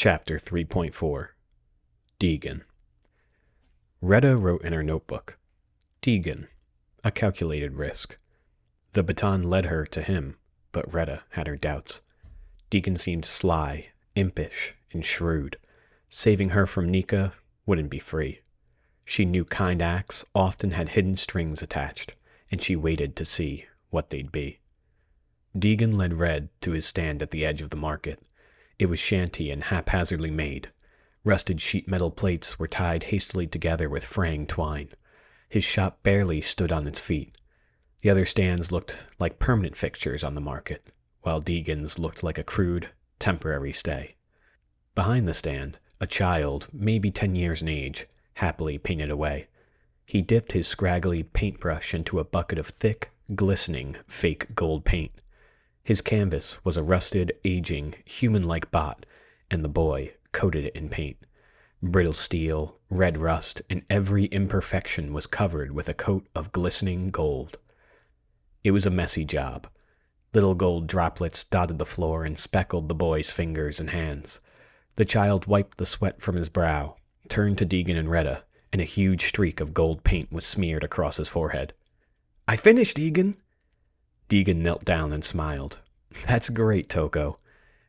Chapter 3.4 Deegan. Retta wrote in her notebook, Deegan, a calculated risk. The Baton led her to him, but Retta had her doubts. Deegan seemed sly, impish, and shrewd. Saving her from Nika wouldn't be free. She knew kind acts often had hidden strings attached, and she waited to see what they'd be. Deegan led Red to his stand at the edge of the market. It was shanty and haphazardly made. Rusted sheet metal plates were tied hastily together with fraying twine. His shop barely stood on its feet. The other stands looked like permanent fixtures on the market, while Deegan's looked like a crude, temporary stay. Behind the stand, a child, maybe 10 years in age, happily painted away. He dipped his scraggly paintbrush into a bucket of thick, glistening, fake gold paint. His canvas was a rusted, aging, human-like bot, and the boy coated it in paint. Brittle steel, red rust, and every imperfection was covered with a coat of glistening gold. It was a messy job. Little gold droplets dotted the floor and speckled the boy's fingers and hands. The child wiped the sweat from his brow, turned to Deegan and Retta, and a huge streak of gold paint was smeared across his forehead. "I finished, Deegan." Deegan knelt down and smiled. "That's great, Toko."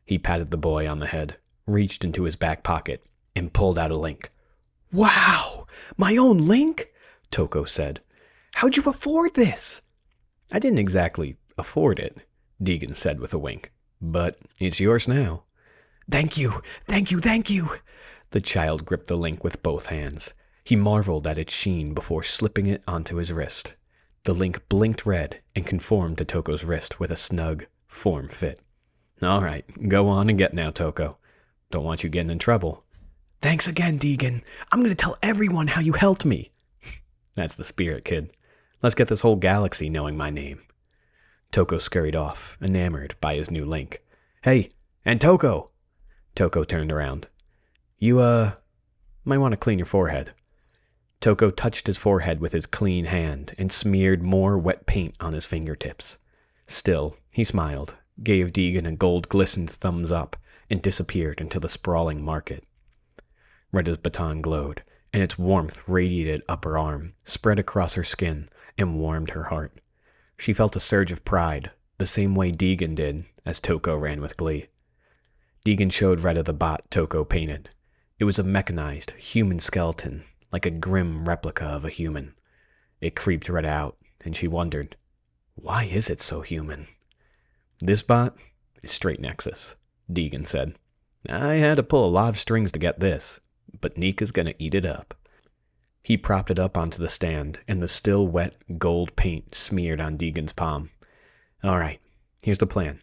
He patted the boy on the head, reached into his back pocket, and pulled out a link. "Wow! My own link?" Toko said. "How'd you afford this?" "I didn't exactly afford it," Deegan said with a wink. "But it's yours now." "Thank you! Thank you! Thank you!" The child gripped the link with both hands. He marveled at its sheen before slipping it onto his wrist. The link blinked red and conformed to Toko's wrist with a snug, form fit. "All right, go on and get now, Toko. Don't want you getting in trouble." "Thanks again, Deegan. I'm going to tell everyone how you helped me." "That's the spirit, kid. Let's get this whole galaxy knowing my name." Toko scurried off, enamored by his new link. "Hey, and Toko!" Toko turned around. You, might want to clean your forehead." Toko touched his forehead with his clean hand and smeared more wet paint on his fingertips. Still, he smiled, gave Deegan a gold-glistened thumbs up, and disappeared into the sprawling market. Retta's baton glowed, and its warmth radiated up her arm, spread across her skin, and warmed her heart. She felt a surge of pride, the same way Deegan did, as Toko ran with glee. Deegan showed Retta the bot Toko painted. It was a mechanized, human skeleton, like a grim replica of a human. It creeped Retta out, and she wondered, why is it so human? "This bot is straight Nexus," Deegan said. "I had to pull a lot of strings to get this, but Nika's gonna eat it up." He propped it up onto the stand, and the still wet gold paint smeared on Deegan's palm. "All right, here's the plan.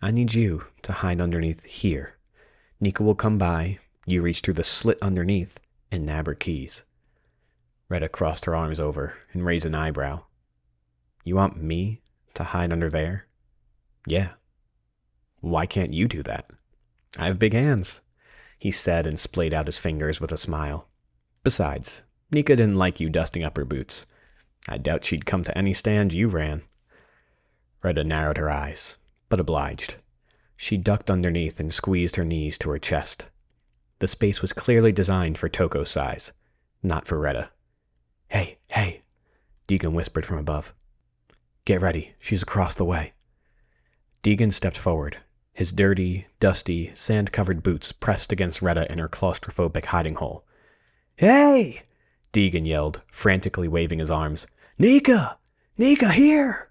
I need you to hide underneath here. Nika will come by, you reach through the slit underneath, and nab her keys." Retta crossed her arms over and raised an eyebrow. "You want me to hide under there?" "Yeah." "Why can't you do that?" "I have big hands," he said and splayed out his fingers with a smile. "Besides, Nika didn't like you dusting up her boots. I doubt she'd come to any stand you ran." Retta narrowed her eyes, but obliged. She ducked underneath and squeezed her knees to her chest. The space was clearly designed for Toko's size, not for Retta. Hey, Deegan whispered from above. "Get ready, she's across the way." Deegan stepped forward, his dirty, dusty, sand-covered boots pressed against Retta in her claustrophobic hiding hole. "Hey!" Deegan yelled, frantically waving his arms. "Nika! Nika, here!"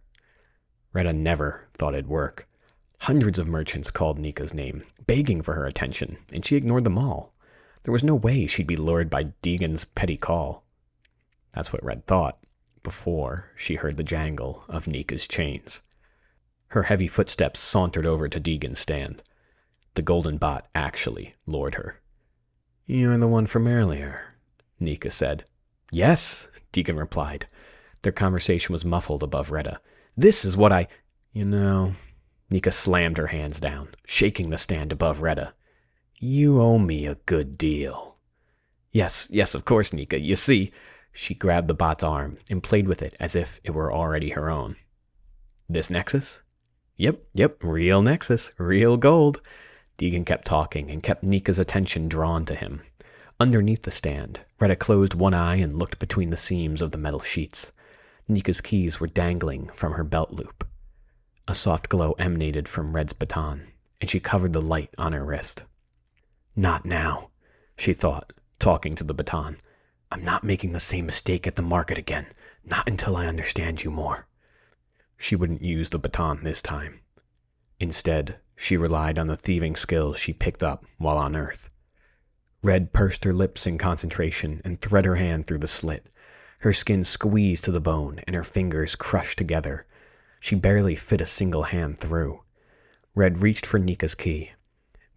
Retta never thought it'd work. Hundreds of merchants called Nika's name, begging for her attention, and she ignored them all. There was no way she'd be lured by Deegan's petty call. That's what Red thought, before she heard the jangle of Nika's chains. Her heavy footsteps sauntered over to Deegan's stand. The golden bot actually lured her. "You're the one from earlier," Nika said. "Yes," Deegan replied. Their conversation was muffled above Retta. "This is what I... You know..." Nika slammed her hands down, shaking the stand above Retta. "You owe me a good deal." Yes, of course, Nika. You see..." She grabbed the bot's arm and played with it as if it were already her own. "This Nexus?" Yep, real Nexus, real gold." Deegan kept talking and kept Nika's attention drawn to him. Underneath the stand, Retta closed one eye and looked between the seams of the metal sheets. Nika's keys were dangling from her belt loop. A soft glow emanated from Red's baton, and she covered the light on her wrist. Not now, she thought, talking to the baton. I'm not making the same mistake at the market again, not until I understand you more. She wouldn't use the baton this time. Instead, she relied on the thieving skills she picked up while on Earth. Red pursed her lips in concentration and thread her hand through the slit. Her skin squeezed to the bone and her fingers crushed together. She barely fit a single hand through. Red reached for Nika's key.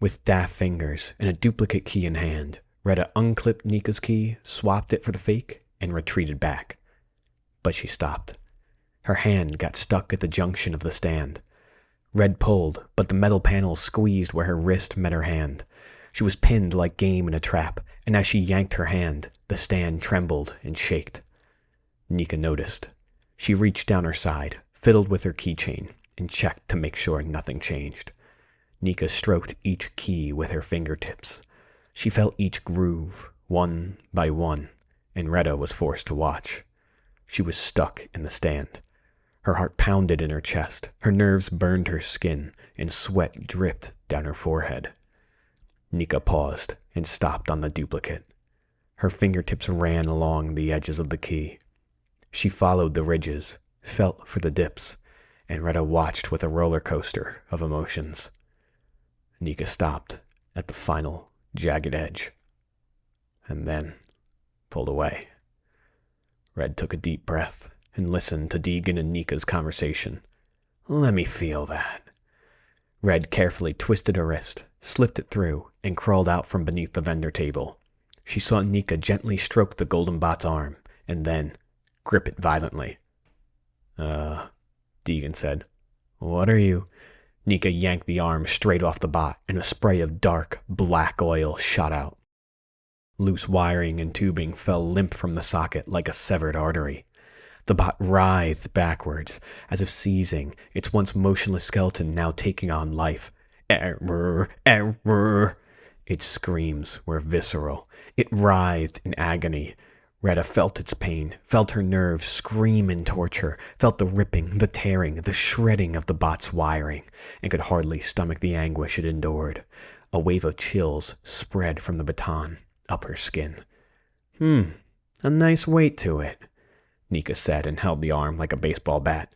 With daft fingers and a duplicate key in hand, Retta unclipped Nika's key, swapped it for the fake, and retreated back. But she stopped. Her hand got stuck at the junction of the stand. Red pulled, but the metal panel squeezed where her wrist met her hand. She was pinned like game in a trap, and as she yanked her hand, the stand trembled and shaked. Nika noticed. She reached down her side, fiddled with her keychain, and checked to make sure nothing changed. Nika stroked each key with her fingertips. She felt each groove, one by one, and Retta was forced to watch. She was stuck in the stand. Her heart pounded in her chest, her nerves burned her skin, and sweat dripped down her forehead. Nika paused and stopped on the duplicate. Her fingertips ran along the edges of the key. She followed the ridges, felt for the dips, and Retta watched with a roller coaster of emotions. Nika stopped at the final jagged edge, and then pulled away. Red took a deep breath and listened to Deegan and Nika's conversation. Let me feel that. Red carefully twisted her wrist, slipped it through, and crawled out from beneath the vendor table. She saw Nika gently stroke the golden bot's arm, and then grip it violently. Deegan said. What are you? Nika yanked the arm straight off the bot, and a spray of dark, black oil shot out. Loose wiring and tubing fell limp from the socket like a severed artery. The bot writhed backwards, as if seizing, its once motionless skeleton now taking on life. Error, error. Its screams were visceral. It writhed in agony. Retta felt its pain, felt her nerves scream in torture, felt the ripping, the tearing, the shredding of the bot's wiring, and could hardly stomach the anguish it endured. A wave of chills spread from the baton up her skin. A nice weight to it, Nika said and held the arm like a baseball bat.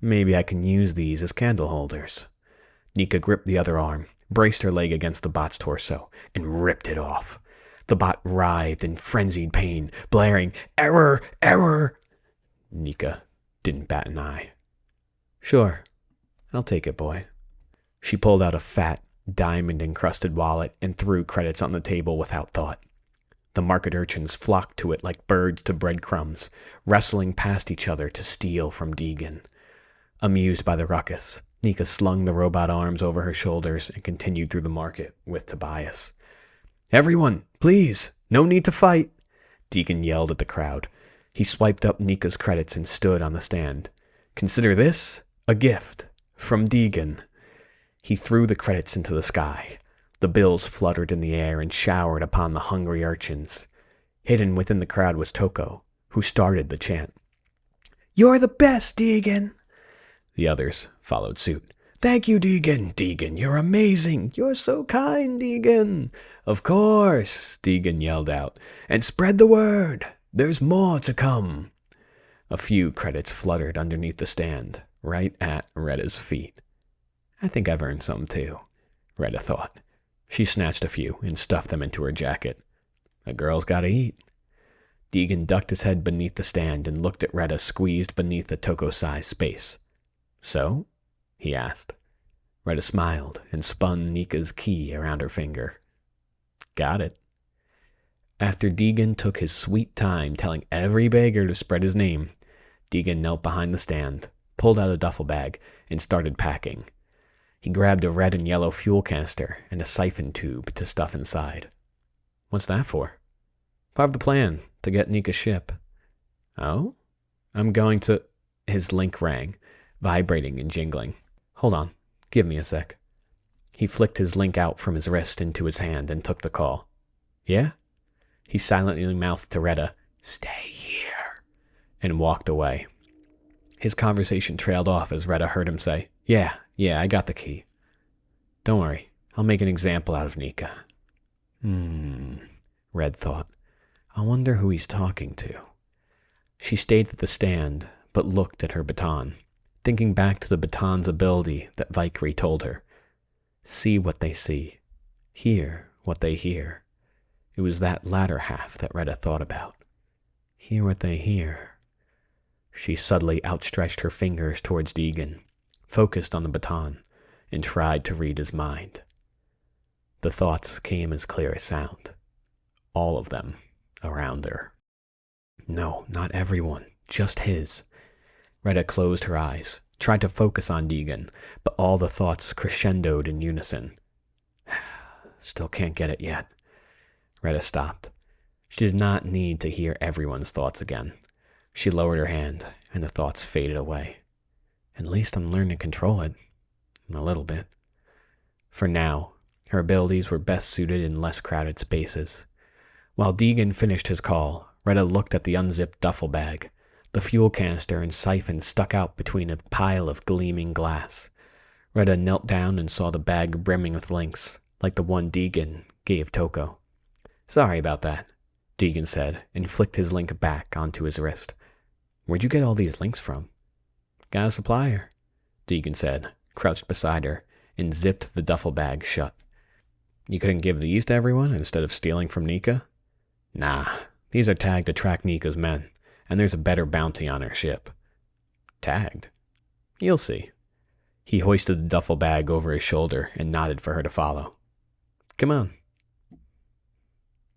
Maybe I can use these as candle holders. Nika gripped the other arm, braced her leg against the bot's torso, and ripped it off. The bot writhed in frenzied pain, blaring, Error! Error! Nika didn't bat an eye. Sure, I'll take it, boy. She pulled out a fat, diamond-encrusted wallet and threw credits on the table without thought. The market urchins flocked to it like birds to breadcrumbs, wrestling past each other to steal from Deegan. Amused by the ruckus, Nika slung the robot arms over her shoulders and continued through the market with Tobias. Everyone, please, no need to fight, Deegan yelled at the crowd. He swiped up Nika's credits and stood on the stand. Consider this a gift from Deegan. He threw the credits into the sky. The bills fluttered in the air and showered upon the hungry urchins. Hidden within the crowd was Toko, who started the chant. You're the best, Deegan! The others followed suit. Thank you, Deegan. Deegan, you're amazing. You're so kind, Deegan. Of course, Deegan yelled out. And spread the word. There's more to come. A few credits fluttered underneath the stand, right at Retta's feet. I think I've earned some too, Retta thought. She snatched a few and stuffed them into her jacket. A girl's gotta eat. Deegan ducked his head beneath the stand and looked at Retta squeezed beneath the Toko-sized space. So? He asked. Retta smiled and spun Nika's key around her finger. Got it. After Deegan took his sweet time telling every beggar to spread his name, Deegan knelt behind the stand, pulled out a duffel bag, and started packing. He grabbed a red and yellow fuel canister and a siphon tube to stuff inside. What's that for? Part of the plan, to get Nika's ship. Oh? I'm going to... His link rang, vibrating and jingling. Hold on, give me a sec. He flicked his link out from his wrist into his hand and took the call. Yeah? He silently mouthed to Retta, "Stay here," and walked away. His conversation trailed off as Retta heard him say, Yeah, I got the key. Don't worry, I'll make an example out of Nika. Red thought. I wonder who he's talking to. She stayed at the stand, but looked at her baton, thinking back to the baton's ability that Valkyrie told her. See what they see. Hear what they hear. It was that latter half that Retta thought about. Hear what they hear. She suddenly outstretched her fingers towards Deegan, focused on the baton, and tried to read his mind. The thoughts came as clear as sound. All of them around her. No, not everyone, just his. Retta closed her eyes, tried to focus on Deegan, but all the thoughts crescendoed in unison. Still can't get it yet. Retta stopped. She did not need to hear everyone's thoughts again. She lowered her hand, and the thoughts faded away. At least I'm learning to control it. A little bit. For now, her abilities were best suited in less crowded spaces. While Deegan finished his call, Retta looked at the unzipped duffel bag. The fuel canister and siphon stuck out between a pile of gleaming glass. Retta knelt down and saw the bag brimming with links, like the one Deegan gave Toko. Sorry about that, Deegan said, and flicked his link back onto his wrist. Where'd you get all these links from? Got a supplier, Deegan said, crouched beside her, and zipped the duffel bag shut. You couldn't give these to everyone instead of stealing from Nika? Nah, these are tagged to track Nika's men, and there's a better bounty on her ship. Tagged? You'll see. He hoisted the duffel bag over his shoulder and nodded for her to follow. Come on.